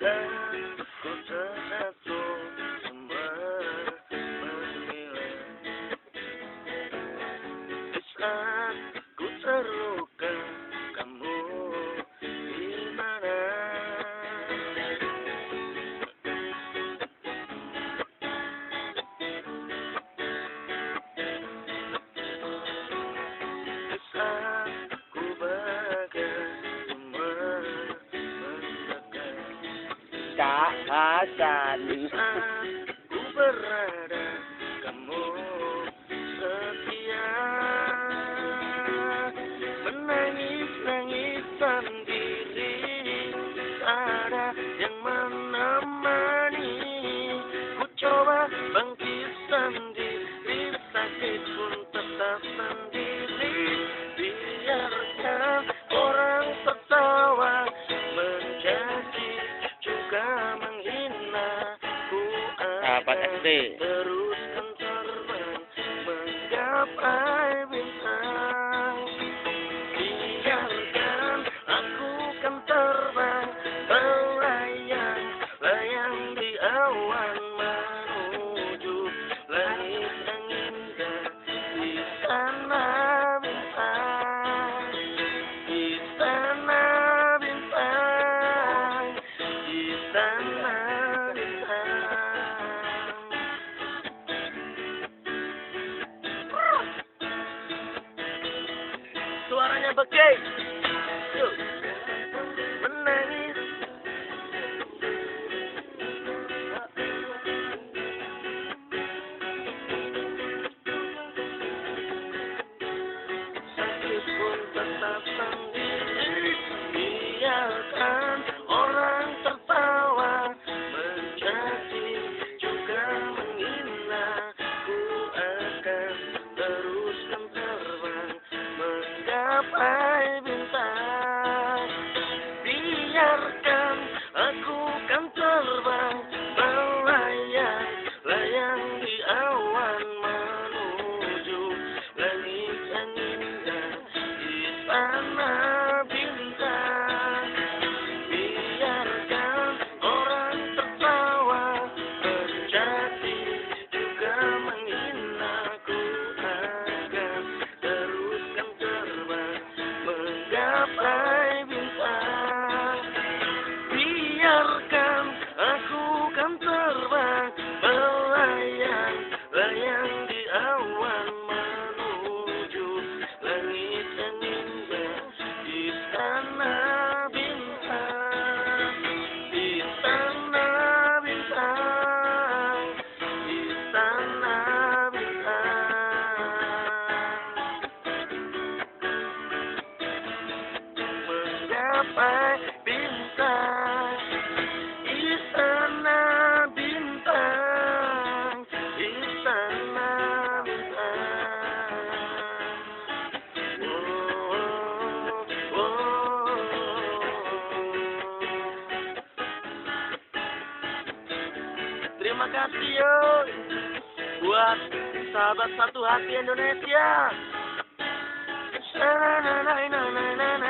Dan ku terjatuh semua menghilang. Di saat ku terluka, kamu di mana? Di saat ku bahagia, semua mendekat. Kak Hasan. Di saat ku berada, kamu setia. Menangis-nangis sendiri, tak ada yang menemani. Ku coba bangkit sendiri, sakit pun tetap sendiri. Biarkan orang tertawa, mencaci juga menghina. Ku Sahabat akan SD. teruskan terbang menggapai bintang. Biarkan aku kan terbang melayang-layang di awan menuju langit yang indah. Di sana bintang, di sana bintang, di sana bintang. Suaranya begay. Yuk. Menangis. Sakit pun tetap sendiri. Biarkan orang tertawa, mencaci juga menghina. Ku akan teruskan terbang menggapai bintang. Biarkan aku kan terbang melayang-layang di awan menuju langit yang indah. Di sana bintang. Biarkan orang tertawa, mencaci juga menghina. Ku akan teruskan terbang menggapai bintang. Biarkan aku kan terbang melayang-layang di awan menuju langit yang indah. Di sana bintang, di sana bintang, di sana bintang. Menggapai bintang, istana bintang, istana bintang. Oh, oh. Terima kasih yo buat sahabat satu hati Indonesia. Na na na na na na na.